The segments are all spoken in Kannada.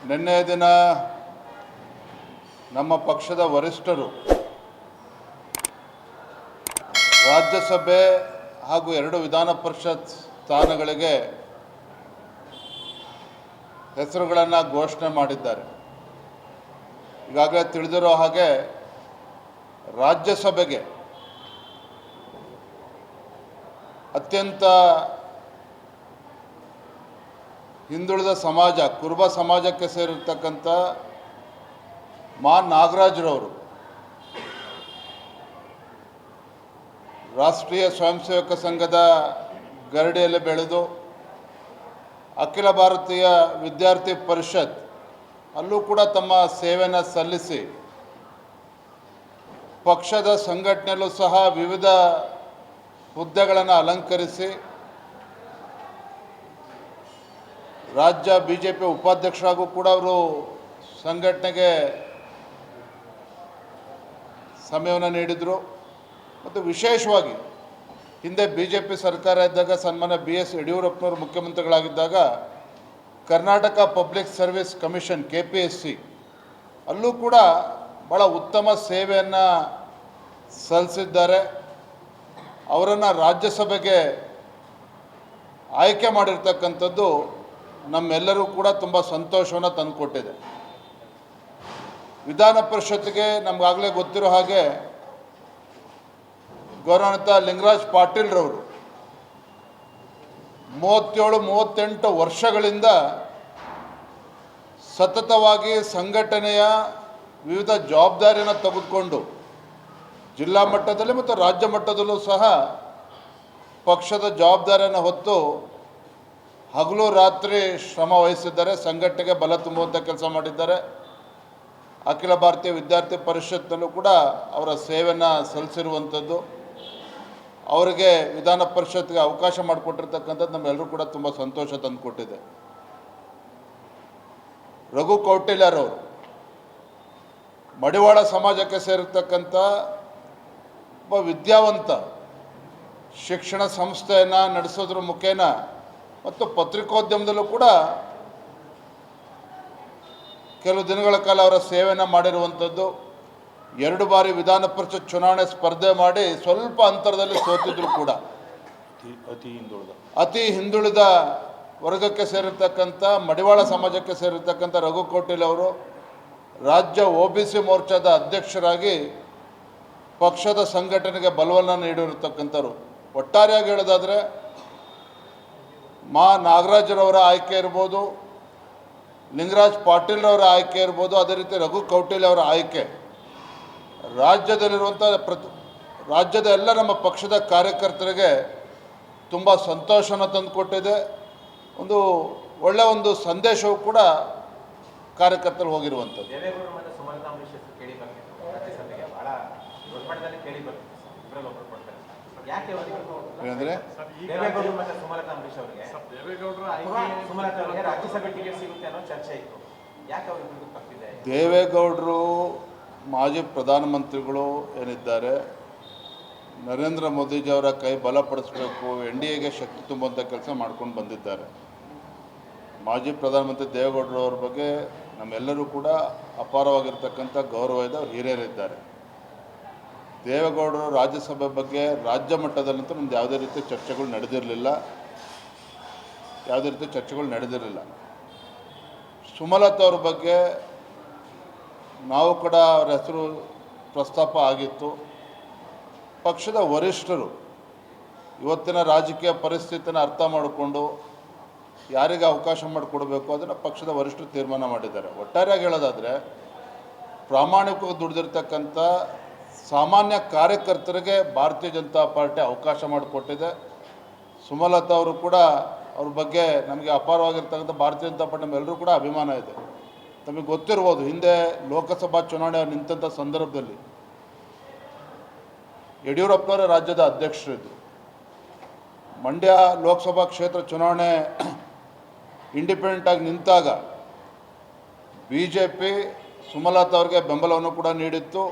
ನಿನ್ನೆ ದಿನ ನಮ್ಮ ಪಕ್ಷದ ವರಿಷ್ಠರು ರಾಜ್ಯಸಭೆ ಹಾಗೂ 2 ವಿಧಾನ ಪರಿಷತ್ ಸ್ಥಾನಗಳಿಗೆ ಹೆಸರುಗಳನ್ನು ಘೋಷಣೆ ಮಾಡಿದ್ದಾರೆ. ಈಗಾಗಲೇ ತಿಳಿದಿರೋ ಹಾಗೆ ರಾಜ್ಯಸಭೆಗೆ ಅತ್ಯಂತ ಹಿಂದುಳಿದ ಸಮಾಜ ಕುರುಬ ಸಮಾಜಕ್ಕೆ ಸೇರಿರ್ತಕ್ಕಂಥ ಮಾ ನಾಗರಾಜ್ರವರು ರಾಷ್ಟ್ರೀಯ ಸ್ವಯಂ ಸೇವಕ ಸಂಘದ ಗರಡಿಯಲ್ಲಿ ಬೆಳೆದು ಅಖಿಲ ಭಾರತೀಯ ವಿದ್ಯಾರ್ಥಿ ಪರಿಷತ್ ಅಲ್ಲೂ ಕೂಡ ತಮ್ಮ ಸೇವೆಯನ್ನು ಸಲ್ಲಿಸಿ ಪಕ್ಷದ ಸಂಘಟನೆಯಲ್ಲೂ ಸಹ ವಿವಿಧ ಹುದ್ದೆಗಳನ್ನು ಅಲಂಕರಿಸಿ ರಾಜ್ಯ ಬಿಜೆಪಿ ಉಪಾಧ್ಯಕ್ಷರಾಗೂ ಕೂಡ ಅವರು ಸಂಘಟನೆಗೆ ಸಮಯವನ್ನು ನೀಡಿದರು. ಮತ್ತು ವಿಶೇಷವಾಗಿ ಹಿಂದೆ ಬಿಜೆಪಿ ಸರ್ಕಾರ ಇದ್ದಾಗ ಸನ್ಮಾನ್ಯ BS ಯಡಿಯೂರಪ್ಪನವರು ಮುಖ್ಯಮಂತ್ರಿಗಳಾಗಿದ್ದಾಗ Karnataka public service commission KPSC ಅಲ್ಲೂ ಕೂಡ ಭಾಳ ಉತ್ತಮ ಸೇವೆಯನ್ನು ಸಲ್ಲಿಸಿದ್ದಾರೆ. ಅವರನ್ನು ರಾಜ್ಯಸಭೆಗೆ ಆಯ್ಕೆ ಮಾಡಿರ್ತಕ್ಕಂಥದ್ದು ನಮ್ಮೆಲ್ಲರೂ ಕೂಡ ತುಂಬ ಸಂತೋಷವನ್ನು ತಂದುಕೊಟ್ಟಿದೆ. ವಿಧಾನ ಪರಿಷತ್ಗೆ ನಮಗಾಗಲೇ ಗೊತ್ತಿರೋ ಹಾಗೆ ಗೌರವಾನ್ವಿತ ಲಿಂಗರಾಜ್ ಪಾಟೀಲ್ರವರು 37-38 ವರ್ಷಗಳಿಂದ ಸತತವಾಗಿ ಸಂಘಟನೆಯ ವಿವಿಧ ಜವಾಬ್ದಾರಿಯನ್ನು ತೆಗೆದುಕೊಂಡು ಜಿಲ್ಲಾ ಮಟ್ಟದಲ್ಲಿ ಮತ್ತು ರಾಜ್ಯ ಮಟ್ಟದಲ್ಲೂ ಸಹ ಪಕ್ಷದ ಜವಾಬ್ದಾರಿಯನ್ನು ಹೊತ್ತು ಹಗಲು ರಾತ್ರಿ ಶ್ರಮ ವಹಿಸಿದ್ದಾರೆ. ಸಂಘಟನೆಗೆ ಬಲ ತುಂಬುವಂಥ ಕೆಲಸ ಮಾಡಿದ್ದಾರೆ. ಅಖಿಲ ಭಾರತೀಯ ವಿದ್ಯಾರ್ಥಿ ಪರಿಷತ್ನಲ್ಲೂ ಕೂಡ ಅವರ ಸೇವೆಯನ್ನು ಸಲ್ಲಿಸಿರುವಂಥದ್ದು, ಅವರಿಗೆ ವಿಧಾನ ಪರಿಷತ್ಗೆ ಅವಕಾಶ ಮಾಡಿಕೊಟ್ಟಿರ್ತಕ್ಕಂಥದ್ದು ನಮ್ಮೆಲ್ಲರೂ ಕೂಡ ತುಂಬ ಸಂತೋಷ ತಂದುಕೊಟ್ಟಿದೆ. ರಘು ಕೌಟಿಲ್ಯರವರು ಮಡಿವಾಳ ಸಮಾಜಕ್ಕೆ ಸೇರಿರ್ತಕ್ಕಂಥ ಒಬ್ಬ ವಿದ್ಯಾವಂತ, ಶಿಕ್ಷಣ ಸಂಸ್ಥೆಯನ್ನು ನಡೆಸೋದ್ರ ಮುಖೇನ ಮತ್ತು ಪತ್ರಿಕೋದ್ಯಮದಲ್ಲೂ ಕೂಡ ಕೆಲವು ದಿನಗಳ ಕಾಲ ಅವರ ಸೇವೆಯನ್ನು ಮಾಡಿರುವಂಥದ್ದು. 2 ಬಾರಿ ವಿಧಾನ ಪರಿಷತ್ ಚುನಾವಣೆ ಸ್ಪರ್ಧೆ ಮಾಡಿ ಸ್ವಲ್ಪ ಅಂತರದಲ್ಲಿ ಸೋತಿದ್ರು ಕೂಡ ಅತಿ ಹಿಂದುಳಿದ ವರ್ಗಕ್ಕೆ ಸೇರಿರ್ತಕ್ಕಂಥ ಮಡಿವಾಳ ಸಮಾಜಕ್ಕೆ ಸೇರಿರ್ತಕ್ಕಂಥ ರಘು ಕೌಟಿಲ್ಯ ಅವರು ರಾಜ್ಯ OBC ಮೋರ್ಚಾದ ಅಧ್ಯಕ್ಷರಾಗಿ ಪಕ್ಷದ ಸಂಘಟನೆಗೆ ಬಲವನ್ನು ನೀಡಿರತಕ್ಕಂಥವ್ರು. ಒಟ್ಟಾರೆಯಾಗಿ ಹೇಳೋದಾದರೆ ಮಾ ನಾಗರಾಜ್ರವರ ಆಯ್ಕೆ ಇರ್ಬೋದು, ಲಿಂಗರಾಜ್ ಪಾಟೀಲ್ರವರ ಆಯ್ಕೆ ಇರ್ಬೋದು, ಅದೇ ರೀತಿ ರಘು ಕೌಟಿಲ್ಯ ಅವರ ಆಯ್ಕೆ ರಾಜ್ಯದಲ್ಲಿರುವಂಥ ರಾಜ್ಯದ ಎಲ್ಲ ನಮ್ಮ ಪಕ್ಷದ ಕಾರ್ಯಕರ್ತರಿಗೆ ತುಂಬ ಸಂತೋಷನ ತಂದುಕೊಟ್ಟಿದೆ. ಒಳ್ಳೆಯ ಒಂದು ಸಂದೇಶವೂ ಕೂಡ ಕಾರ್ಯಕರ್ತರು ಹೋಗಿರುವಂಥದ್ದು. ಏನಂದರೆ ದೇವೇಗೌಡರು ಮಾಜಿ ಪ್ರಧಾನಮಂತ್ರಿಗಳು ಏನಿದ್ದಾರೆ, ನರೇಂದ್ರ ಮೋದಿಜಿಯವರ ಕೈ ಬಲಪಡಿಸಬೇಕು, NDAಗೆ ಶಕ್ತಿ ತುಂಬುವಂಥ ಕೆಲಸ ಮಾಡ್ಕೊಂಡು ಬಂದಿದ್ದಾರೆ. ಮಾಜಿ ಪ್ರಧಾನಮಂತ್ರಿ ದೇವೇಗೌಡರವ್ರ ಬಗ್ಗೆ ನಮ್ಮೆಲ್ಲರೂ ಕೂಡ ಅಪಾರವಾಗಿರ್ತಕ್ಕಂಥ ಗೌರವ ಇದೆ. ಅವರು ಹಿರಿಯರಿದ್ದಾರೆ. ದೇವೇಗೌಡರು ರಾಜ್ಯಸಭೆ ಬಗ್ಗೆ ರಾಜ್ಯ ಮಟ್ಟದಲ್ಲಂತೂ ನಮ್ದು ಯಾವುದೇ ರೀತಿ ಚರ್ಚೆಗಳು ನಡೆದಿರಲಿಲ್ಲ. ಸುಮಲತಾ ಅವ್ರ ಬಗ್ಗೆ ನಾವು ಕೂಡ ಅವರ ಹೆಸರು ಪ್ರಸ್ತಾಪ ಆಗಿತ್ತು. ಪಕ್ಷದ ವರಿಷ್ಠರು ಇವತ್ತಿನ ರಾಜಕೀಯ ಪರಿಸ್ಥಿತಿನ ಅರ್ಥ ಮಾಡಿಕೊಂಡು ಯಾರಿಗೆ ಅವಕಾಶ ಮಾಡಿಕೊಡಬೇಕು ಅದನ್ನು ಪಕ್ಷದ ವರಿಷ್ಠರು ತೀರ್ಮಾನ ಮಾಡಿದ್ದಾರೆ. ಒಟ್ಟಾರೆಯಾಗಿ ಹೇಳೋದಾದರೆ ಪ್ರಾಮಾಣಿಕವಾಗಿ ದುಡಿದಿರ್ತಕ್ಕಂಥ ಸಾಮಾನ್ಯ ಕಾರ್ಯಕರ್ತರಿಗೆ ಭಾರತೀಯ ಜನತಾ ಪಾರ್ಟಿ ಅವಕಾಶ ಮಾಡಿಕೊಟ್ಟಿದೆ. ಸುಮಲತಾ ಅವರು ಕೂಡ ಅವ್ರ ಬಗ್ಗೆ ನಮಗೆ ಅಪಾರವಾಗಿರ್ತಕ್ಕಂಥ ಭಾರತೀಯ ಜನತಾ ಪಾರ್ಟಿ ನಮ್ಮೆಲ್ಲರೂ ಕೂಡ ಅಭಿಮಾನ ಇದೆ. ತಮಗೆ ಗೊತ್ತಿರ್ಬೋದು, ಹಿಂದೆ ಲೋಕಸಭಾ ಚುನಾವಣೆ ನಿಂತಹ ಸಂದರ್ಭದಲ್ಲಿ ಯಡಿಯೂರಪ್ಪನವರ ರಾಜ್ಯದ ಅಧ್ಯಕ್ಷರಿದ್ದರು. ಮಂಡ್ಯ ಲೋಕಸಭಾ ಕ್ಷೇತ್ರ ಚುನಾವಣೆ ಇಂಡಿಪೆಂಡೆಂಟಾಗಿ ನಿಂತಾಗ BJP ಸುಮಲತಾ ಅವ್ರಿಗೆ ಬೆಂಬಲವನ್ನು ಕೂಡ ನೀಡಿತ್ತು.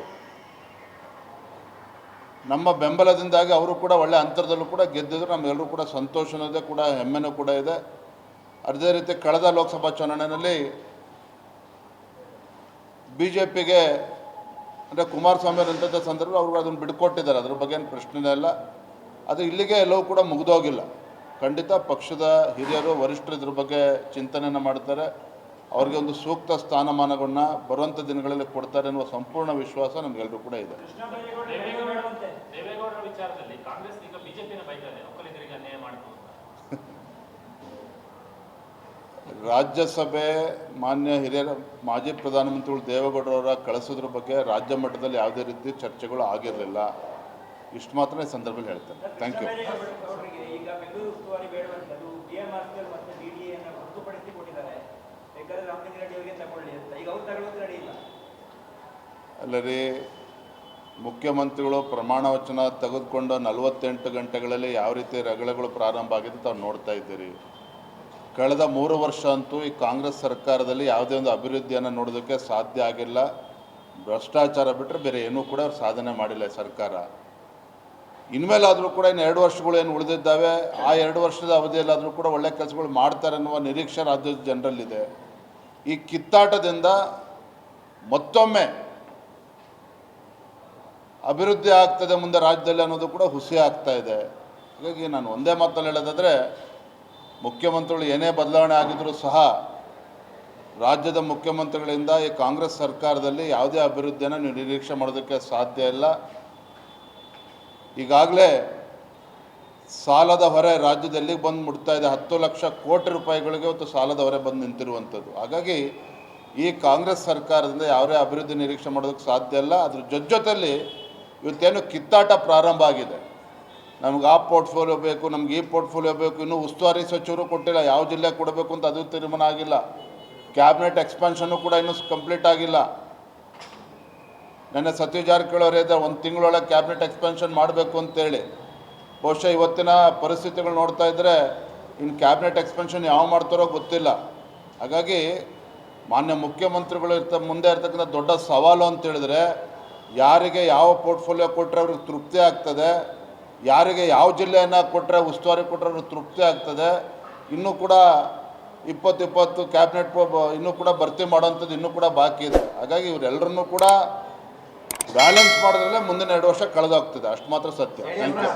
ನಮ್ಮ ಬೆಂಬಲದಿಂದಾಗಿ ಅವರು ಕೂಡ ಒಳ್ಳೆಯ ಅಂತರದಲ್ಲೂ ಕೂಡ ಗೆದ್ದಿದ್ರು. ನಮಗೆಲ್ಲರೂ ಕೂಡ ಸಂತೋಷನೂ ಇದೆ, ಕೂಡ ಹೆಮ್ಮೆನೂ ಕೂಡ ಇದೆ. ಅದೇ ರೀತಿ ಕಳೆದ ಲೋಕಸಭಾ ಚುನಾವಣೆಯಲ್ಲಿ BJPಗೆ ಅಂದರೆ ಕುಮಾರಸ್ವಾಮಿ ಅವರಂಥ ಸಂದರ್ಭ ಅವರು ಅದನ್ನು ಬಿಡ್ಕೊಟ್ಟಿದ್ದಾರೆ. ಅದ್ರ ಬಗ್ಗೆ ಏನು ಪ್ರಶ್ನೆನೇ ಇಲ್ಲ. ಅದು ಇಲ್ಲಿಗೆ ಎಲ್ಲವೂ ಕೂಡ ಮುಗಿದೋಗಿಲ್ಲ. ಖಂಡಿತ ಪಕ್ಷದ ಹಿರಿಯರು ವರಿಷ್ಠರು ಇದ್ರ ಬಗ್ಗೆ ಚಿಂತನೆಯನ್ನು ಮಾಡ್ತಾರೆ. ಅವ್ರಿಗೆ ಒಂದು ಸೂಕ್ತ ಸ್ಥಾನಮಾನಗಳನ್ನ ಬರುವಂಥ ದಿನಗಳಲ್ಲಿ ಕೊಡ್ತಾರೆ ಅನ್ನುವ ಸಂಪೂರ್ಣ ವಿಶ್ವಾಸ ನಮಗೆಲ್ಲರೂ ಕೂಡ ಇದೆ. ದೇವೇಗೌಡರ ವಿಚಾರದಲ್ಲಿ ಕಾಂಗ್ರೆಸ್ ಈಗ ಬಿಜೆಪಿನ ಬೈತಾರೆ, ಒಕ್ಕಲಿಗರಿಗೆ ಅನ್ಯಾಯ ಮಾಡಬಹುದು. ರಾಜ್ಯಸಭೆ ಮಾನ್ಯ ಹಿರಿಯರ ಮಾಜಿ ಪ್ರಧಾನಮಂತ್ರಿಗಳು ದೇವೇಗೌಡರವರ ಕಳಿಸೋದ್ರ ಬಗ್ಗೆ ರಾಜ್ಯ ಮಟ್ಟದಲ್ಲಿ ಯಾವುದೇ ರೀತಿ ಚರ್ಚೆಗಳು ಆಗಿರಲಿಲ್ಲ. ಇಷ್ಟು ಮಾತ್ರ ಈ ಸಂದರ್ಭದಲ್ಲಿ ಹೇಳ್ತೇನೆ. Thank you. ಈಗ ಬೆಂಗಳೂರು ಉಸ್ತುವಾರಿ ಬೇಡವಂತದ್ದು DMRCL ಮತ್ತು DDA ಹೊರತುಪಡಿಸಿ ಕೊಟ್ಟಿದ್ದಾರೆ. ಬೇಕಾದ್ರೆ ರಾಮಲಿಂಗ ರೆಡ್ಡಿ ಅವರಿಗೆ ತಗೊಳ್ಳಿ ಅಂತ. ಈಗ ಅವ್ರು ತಗೊಳ್ಳೋದು ರೆಡಿ ಇಲ್ಲ. ಅಲ್ಲರಿ, ಮುಖ್ಯಮಂತ್ರಿಗಳು ಪ್ರಮಾಣ ವಚನ ತೆಗೆದುಕೊಂಡು 48 ಗಂಟೆಗಳಲ್ಲಿ ಯಾವ ರೀತಿ ರಗಳೆಗಳು ಪ್ರಾರಂಭ ಆಗಿದೆ ತಾವು ನೋಡ್ತಾ ಇದ್ದೀರಿ. ಕಳೆದ 3 ವರ್ಷ ಅಂತೂ ಈ ಕಾಂಗ್ರೆಸ್ ಸರ್ಕಾರದಲ್ಲಿ ಯಾವುದೇ ಒಂದು ಅಭಿವೃದ್ಧಿಯನ್ನು ನೋಡೋದಕ್ಕೆ ಸಾಧ್ಯ ಆಗಿಲ್ಲ. ಭ್ರಷ್ಟಾಚಾರ ಬಿಟ್ಟರೆ ಬೇರೆ ಏನೂ ಕೂಡ ಅವ್ರು ಸಾಧನೆ ಮಾಡಿಲ್ಲ ಸರ್ಕಾರ. ಇನ್ಮೇಲಾದರೂ ಕೂಡ ಇನ್ನು 2 ವರ್ಷಗಳು ಏನು ಉಳಿದಿದ್ದಾವೆ, ಆ 2 ವರ್ಷದ ಅವಧಿಯಲ್ಲಾದರೂ ಕೂಡ ಒಳ್ಳೆ ಕೆಲಸಗಳು ಮಾಡ್ತಾರೆ ಅನ್ನುವ ನಿರೀಕ್ಷೆ ರಾಜ್ಯದ ಜನರಲ್ಲಿದೆ. ಈ ಕಿತ್ತಾಟದಿಂದ ಮತ್ತೊಮ್ಮೆ ಅಭಿವೃದ್ಧಿ ಆಗ್ತದೆ ಮುಂದೆ ರಾಜ್ಯದಲ್ಲಿ ಅನ್ನೋದು ಕೂಡ ಹುಸಿ ಆಗ್ತಾ ಇದೆ. ಹಾಗಾಗಿ ನಾನು ಒಂದೇ ಮಾತಲ್ಲಿ ಹೇಳೋದಾದರೆ, ಮುಖ್ಯಮಂತ್ರಿಗಳು ಏನೇ ಬದಲಾವಣೆ ಆಗಿದ್ದರೂ ಸಹ ರಾಜ್ಯದ ಮುಖ್ಯಮಂತ್ರಿಗಳಿಂದ ಈ ಕಾಂಗ್ರೆಸ್ ಸರ್ಕಾರದಲ್ಲಿ ಯಾವುದೇ ಅಭಿವೃದ್ಧಿಯನ್ನು ನೀವು ನಿರೀಕ್ಷೆ ಮಾಡೋದಕ್ಕೆ ಸಾಧ್ಯ ಇಲ್ಲ. ಈಗಾಗಲೇ ಸಾಲದ ಹೊರೆ ರಾಜ್ಯದಲ್ಲಿ ಬಂದು ಮುಟ್ತಾ ಇದೆ. 10 ಲಕ್ಷ ಕೋಟಿ ರೂಪಾಯಿಗಳಿಗೆ ಇವತ್ತು ಸಾಲದ ಹೊರೆ ಬಂದು ನಿಂತಿರುವಂಥದ್ದು. ಹಾಗಾಗಿ ಈ ಕಾಂಗ್ರೆಸ್ ಸರ್ಕಾರದಿಂದ ಯಾವುದೇ ಅಭಿವೃದ್ಧಿ ನಿರೀಕ್ಷೆ ಮಾಡೋದಕ್ಕೆ ಸಾಧ್ಯ ಇಲ್ಲ. ಅದ್ರ ಜೊತೆಯಲ್ಲಿ ಇವತ್ತೇನು ಕಿತ್ತಾಟ ಪ್ರಾರಂಭ ಆಗಿದೆ, ನಮ್ಗೆ ಆ ಪೋರ್ಟ್ಫೋಲಿಯೋ ಬೇಕು, ನಮ್ಗೆ ಈ ಪೋರ್ಟ್ಫೋಲಿಯೋ ಬೇಕು, ಇನ್ನೂ ಉಸ್ತುವಾರಿ ಸಚಿವರು ಕೊಟ್ಟಿಲ್ಲ, ಯಾವ ಜಿಲ್ಲೆ ಕೊಡಬೇಕು ಅಂತ ಅದು ತೀರ್ಮಾನ ಆಗಿಲ್ಲ. ಕ್ಯಾಬಿನೆಟ್ ಎಕ್ಸ್ಪಾನ್ಷನ್ನು ಕೂಡ ಇನ್ನೂ ಕಂಪ್ಲೀಟ್ ಆಗಿಲ್ಲ. ನೆನ್ನೆ ಸತೀಶ್ ಜಾರಕಿಹೊಳಿ ಅವರು ಹೇಳಿದ್ದಾರೆ 1 ತಿಂಗಳೊಳಗೆ ಕ್ಯಾಬಿನೆಟ್ ಎಕ್ಸ್ಪಾನ್ಷನ್ ಮಾಡಬೇಕು ಅಂತೇಳಿ. ಬಹುಶಃ ಇವತ್ತಿನ ಪರಿಸ್ಥಿತಿಗಳು ನೋಡ್ತಾ ಇದ್ದರೆ ಇನ್ನು ಕ್ಯಾಬಿನೆಟ್ ಎಕ್ಸ್ಪಾನ್ಷನ್ ಯಾವ ಮಾಡ್ತಾರೋ ಗೊತ್ತಿಲ್ಲ. ಹಾಗಾಗಿ ಮಾನ್ಯ ಮುಖ್ಯಮಂತ್ರಿಗಳು ಮುಂದೆ ಇರ್ತಕ್ಕಂಥ ದೊಡ್ಡ ಸವಾಲು ಅಂತ ಹೇಳಿದ್ರೆ, ಯಾರಿಗೆ ಯಾವ ಪೋರ್ಟ್ಫೋಲಿಯೋ ಕೊಟ್ಟರೆ ಅವ್ರಿಗೆ ತೃಪ್ತಿ ಆಗ್ತದೆ, ಯಾರಿಗೆ ಯಾವ ಜಿಲ್ಲೆಯನ್ನು ಕೊಟ್ಟರೆ ಉಸ್ತುವಾರಿ ಕೊಟ್ಟರೆ ಅವ್ರಿಗೆ ತೃಪ್ತಿ ಆಗ್ತದೆ. ಇನ್ನೂ ಕೂಡ 20 ಕ್ಯಾಬಿನೆಟ್ ಇನ್ನೂ ಕೂಡ ಭರ್ತಿ ಮಾಡೋವಂಥದ್ದು ಇನ್ನೂ ಕೂಡ ಬಾಕಿ ಇದೆ. ಹಾಗಾಗಿ ಇವರೆಲ್ಲರನ್ನೂ ಕೂಡ ಬ್ಯಾಲೆನ್ಸ್ ಮಾಡೋದ್ರಲ್ಲೇ ಮುಂದಿನ 2 ವರ್ಷ ಕಳೆದೋಗ್ತದೆ. ಅಷ್ಟು ಮಾತ್ರ ಸತ್ಯ. Thank you.